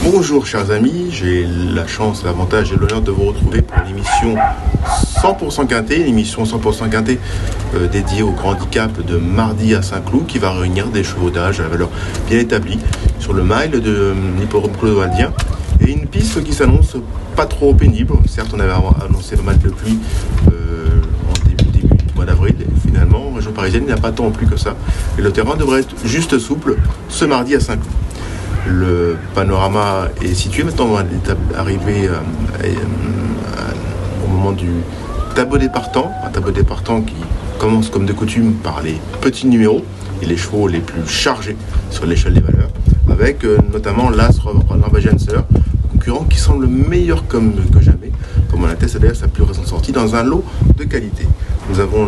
Bonjour chers amis, j'ai la chance, l'avantage et l'honneur de vous retrouver pour l'émission 100% Quintet, l'émission 100% Quintet dédiée au grand handicap de mardi à Saint-Cloud qui va réunir des chevaux d'âge à la valeur bien établie sur le mile de l'hippodrome clodoaldien et une piste qui s'annonce pas trop pénible. Certes, on avait annoncé pas mal de pluie en début du mois d'avril et finalement, en région parisienne, il n'y a pas tant plu que ça et le terrain devrait être juste souple ce mardi à Saint-Cloud. Le panorama est situé maintenant, on est arrivé au moment du tableau des partants, un tableau des partants qui commence comme de coutume par les petits numéros et les chevaux les plus chargés sur l'échelle des valeurs, avec notamment l'As Lambagenser, concurrent qui semble meilleur que jamais, comme on atteste d'ailleurs sa plus récente sortie dans un lot de qualité. Nous avons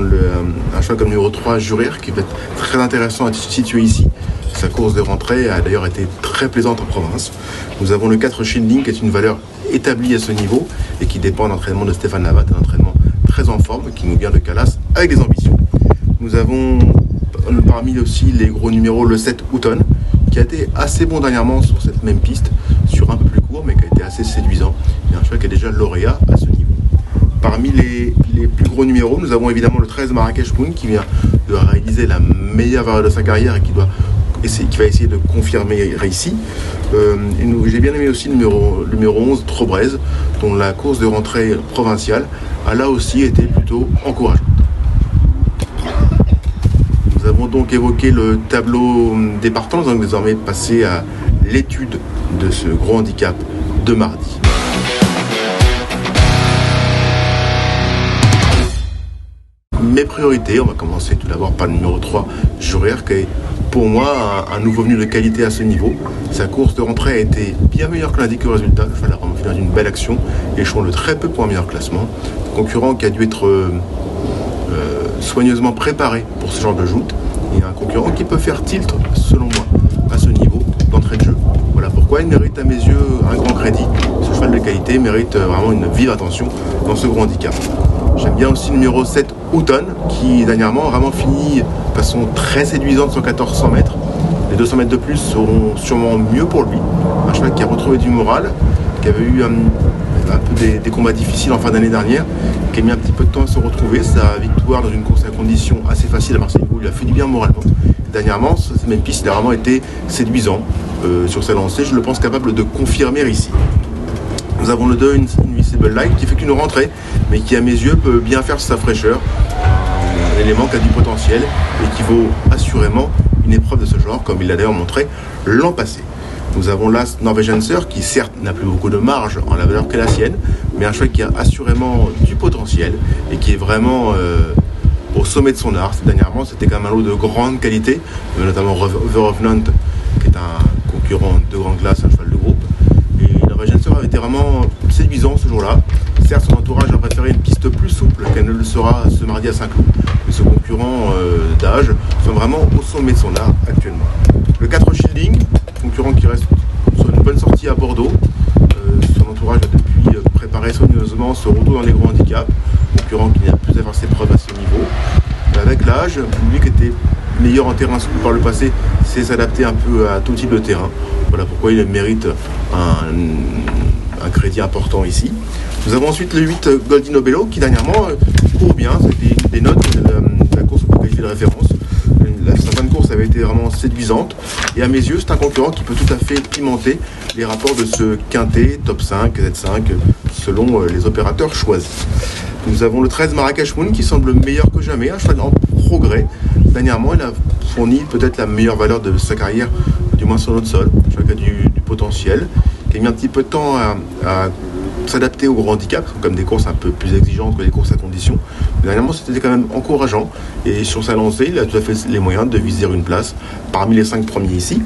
un cheval comme numéro 3, Jurir, qui va être très intéressant à être situé ici. Sa course de rentrée a d'ailleurs été très plaisante en province. Nous avons le 4 Shielding, qui est une valeur établie à ce niveau et qui dépend de l'entraînement de Stéphane Lavat, un entraînement très en forme qui nous vient de Calas avec des ambitions. Nous avons parmi aussi les gros numéros le 7 Houghton, qui a été assez bon dernièrement sur cette même piste, sur un peu plus court, mais qui a été assez séduisant. Il y a un cheval qui est déjà lauréat à ce niveau. Parmi les plus gros numéros, nous avons évidemment le 13 Marrakech Moon, qui vient de réaliser la meilleure valeur de sa carrière et qui va essayer de confirmer ici. J'ai bien aimé aussi le numéro 11, Trobrez, dont la course de rentrée provinciale a là aussi été plutôt encourageante. Nous avons donc évoqué le tableau des partants, nous allons désormais passer à l'étude de ce gros handicap de mardi. Mes priorités, on va commencer tout d'abord par le numéro 3, Jurir, qui est pour moi un nouveau venu de qualité à ce niveau. Sa course de rentrée a été bien meilleure que l'indiqué au résultat. Il fallait vraiment finir d'une belle action, échouant de très peu pour un meilleur classement. Concurrent qui a dû être soigneusement préparé pour ce genre de joute. Et un concurrent qui peut faire tilt, selon moi, à ce niveau d'entrée de jeu. Voilà pourquoi il mérite à mes yeux un grand crédit. Ce cheval de qualité mérite vraiment une vive attention dans ce grand handicap. J'aime bien aussi le numéro 7, Houghton, qui dernièrement a vraiment fini de façon très séduisante sur 1400 mètres. Les 200 mètres de plus seront sûrement mieux pour lui. Un cheval qui a retrouvé du moral, qui avait eu un peu des combats difficiles en fin d'année dernière, qui a mis un petit peu de temps à se retrouver. Sa victoire dans une course à conditions assez facile à Marseille, lui a fait du bien moralement. Dernièrement, cette même piste, il a vraiment été séduisant sur sa lancée. Je le pense capable de confirmer ici. Nous avons le 2 Invisible Light qui fait qu'une rentrée, mais qui à mes yeux peut bien faire sa fraîcheur. Un élément qui a du potentiel et qui vaut assurément une épreuve de ce genre, comme il l'a d'ailleurs montré l'an passé. Nous avons l'As Norwegenser qui certes n'a plus beaucoup de marge en la valeur qu'est la sienne, mais un cheval qui a assurément du potentiel et qui est vraiment au sommet de son art. Dernièrement, c'était quand même un lot de grande qualité, notamment The Revenant, qui est un concurrent de grande classe, un cheval de groupe. Norwegenser avait été vraiment séduisant ce jour-là. Certes, son entourage a préféré une piste plus souple qu'elle ne le sera ce mardi à Saint-Cloud. Mais ce concurrent d'âge sont vraiment au sommet de son art actuellement. Le 4 Shielding, concurrent qui reste sur une bonne sortie à Bordeaux. Son entourage a depuis préparé soigneusement ce retour dans les grands handicaps. Concurrent qui n'a plus à faire ses preuves à ce niveau. Et avec l'âge, lui qui était meilleur en terrain par le passé, sait s'adapter un peu à tout type de terrain. Voilà pourquoi il mérite un crédit important ici. Nous avons ensuite le 8 Goldino Bello qui dernièrement court bien. C'était une des notes de la course pour qualifier de référence. Sa fin de course avait été vraiment séduisante. Et à mes yeux, c'est un concurrent qui peut tout à fait pimenter les rapports de ce quintet, top 5, Z5, selon les opérateurs choisis. Nous avons le 13 Marrakech Moon qui semble meilleur que jamais, un cheval en progrès. Dernièrement, il a fourni peut-être la meilleure valeur de sa carrière, du moins sur notre sol. Un cheval qui a du potentiel, qui a mis un petit peu de temps à s'adapter au gros handicap, comme des courses un peu plus exigeantes que les courses à conditions. Mais dernièrement, c'était quand même encourageant. Et sur sa lancée, il a tout à fait les moyens de viser une place parmi les 5 premiers ici.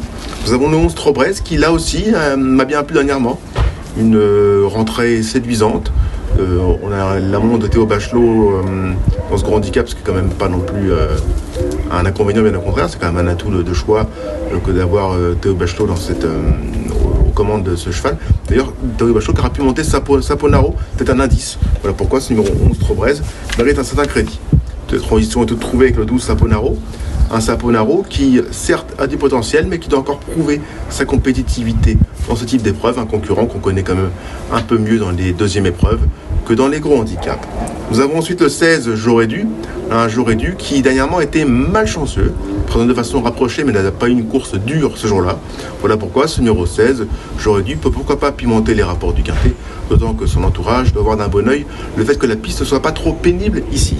Nous avons le 11 Trobrez qui, là aussi, m'a bien plu dernièrement. Une rentrée séduisante. On a l'amont de Théo Bachelot dans ce gros handicap, ce qui est quand même pas non plus un inconvénient, bien au contraire. C'est quand même un atout de choix que d'avoir Théo Bachelot dans aux commandes de ce cheval. D'ailleurs, Théo Bachelot qui aura pu monter Saponaro, c'est un indice. Voilà pourquoi ce numéro 11 Trobrez mérite un certain crédit. Cette transition est toute trouvée avec le 12 Saponaro. Un Saponaro qui, certes, a du potentiel, mais qui doit encore prouver sa compétitivité dans ce type d'épreuve. Un concurrent qu'on connaît quand même un peu mieux dans les deuxièmes épreuves que dans les gros handicaps. Nous avons ensuite le 16, J'aurais dû. Un J'aurais dû qui, dernièrement, était malchanceux, présenté de façon rapprochée, mais n'a pas eu une course dure ce jour-là. Voilà pourquoi ce numéro 16, J'aurais dû, peut pourquoi pas pimenter les rapports du quintet, d'autant que son entourage doit voir d'un bon oeil le fait que la piste ne soit pas trop pénible ici.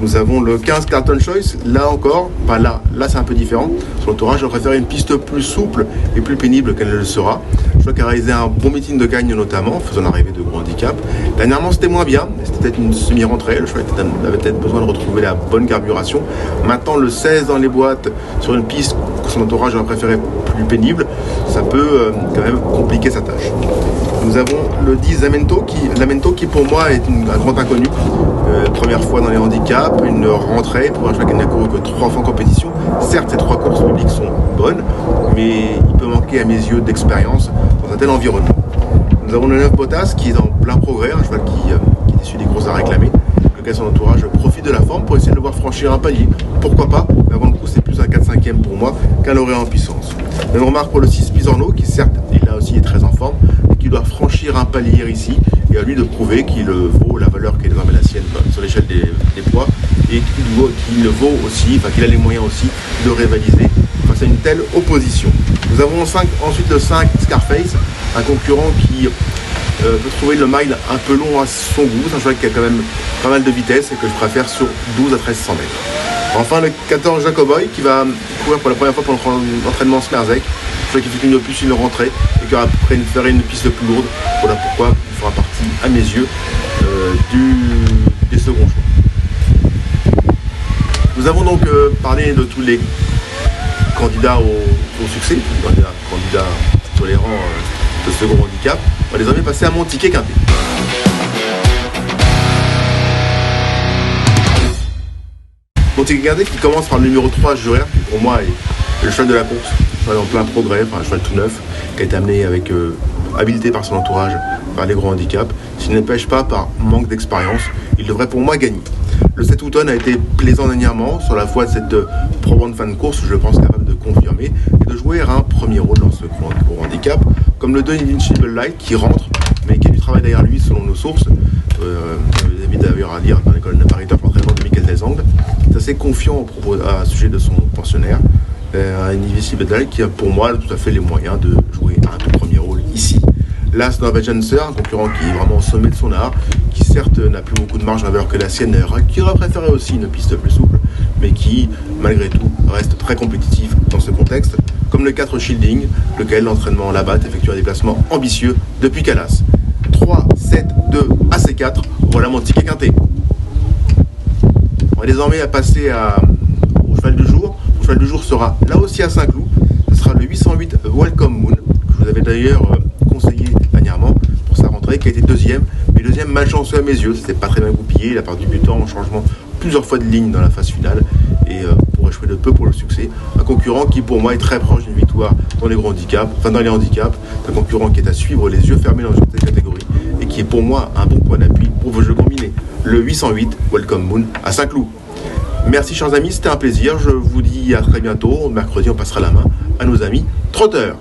Nous avons le 15 Carlton Choice, là encore, pas là c'est un peu différent. Son entourage a préféré une piste plus souple et plus pénible qu'elle ne le sera. Je crois qu'elle a réalisé un bon meeting de gagne notamment, faisant l'arrivée de gros handicap. Dernièrement c'était moins bien, c'était peut-être une semi-rentrée, le cheval avait peut-être besoin de retrouver la bonne carburation. Maintenant le 16 dans les boîtes, sur une piste que son entourage a préféré plus pénible, ça peut quand même compliquer sa tâche. Nous avons le 10 Lamento qui pour moi est un grand inconnu. Première fois dans les handicaps, une rentrée pour un cheval qui n'a couru que 3 fois en compétition. Certes, ces 3 courses publiques sont bonnes, mais il peut manquer à mes yeux d'expérience dans un tel environnement. Nous avons le 9 Bottas qui est en plein progrès, un cheval qui est issu des grosses à réclamer, lequel son entourage profite de la forme pour essayer de le voir franchir un palier. Pourquoi pas, mais avant le coup c'est plus un 4-5e pour moi qu'un lauréat en puissance. Même remarque pour le 6 Pisorno qui certes, il là aussi est très en forme, mais qui doit franchir un palier ici, et à lui de prouver qu'il vaut la valeur qui est désormais la sienne sur l'échelle des poids, et qu'il vaut aussi, enfin qu'il a les moyens aussi de rivaliser face à une telle opposition. Nous avons ensuite le 5 Scarface, un concurrent qui peut trouver le mile un peu long à son goût. C'est un cheval qui a quand même pas mal de vitesse et que je préfère sur 12 à 1300 mètres. Enfin le 14 Jacoboy qui va courir pour la première fois pour l'entraînement Smerzek, un cheval qui fait une rentrée et qui aura préféré une piste plus lourde. Voilà pourquoi il fera partie à mes yeux des seconds choix. Nous avons donc parlé de tous les candidats au succès, candidats sur les rangs de second handicap. On va désormais passer à mon ticket quintet. Mon ticket quintet qui commence par le numéro 3, Jurer, qui pour moi est le cheval de la course, un cheval en plein progrès, un cheval tout neuf, qui a été amené avec habileté par son entourage, par les gros handicaps. S'il ne pêche pas par manque d'expérience, il devrait pour moi gagner. Le 7 Houghton a été plaisant dernièrement sur la voie de cette probante fin de course, je pense capable de confirmer et de jouer un premier rôle dans ce gros handicap, comme le 2 Invincible Light qui rentre, mais qui a du travail derrière lui selon nos sources. J'invite d'ailleurs à lire dans l'école d'appariteur pour l'entraînement de Michael Desangles. C'est assez confiant à sujet de son pensionnaire. Un Invincible Light qui a pour moi tout à fait les moyens de jouer un tout premier rôle ici. L'As Norwegenser, un concurrent qui est vraiment au sommet de son art, qui certes n'a plus beaucoup de marge en valeur que la sienne, qui aurait préféré aussi une piste plus souple, mais qui, malgré tout, reste très compétitif dans ce contexte, comme le 4 Shielding, lequel l'entraînement en Labatt effectue un déplacement ambitieux depuis Calas. 3, 7, 2, AC4, voilà mon ticket quintet. On va désormais passer au cheval du jour. Le cheval du jour sera là aussi à Saint-Cloud, ce sera le 808 Welcome Moon, que je vous avais d'ailleurs conseillé dernièrement pour sa rentrée, qui a été deuxième, mais deuxième malchanceux à mes yeux. C'était pas très bien goupillé, il a perdu du temps en changement plusieurs fois de ligne dans la phase finale et pour échouer de peu pour le succès. Un concurrent qui pour moi est très proche d'une victoire dans les gros handicaps, enfin dans les handicaps. Un concurrent qui est à suivre les yeux fermés dans cette catégorie et qui est pour moi un bon point d'appui pour vos jeux combinés. Le 808 Welcome Moon à Saint-Cloud. Merci chers amis, c'était un plaisir. Je vous dis à très bientôt. Mercredi, on passera la main à nos amis trotteurs.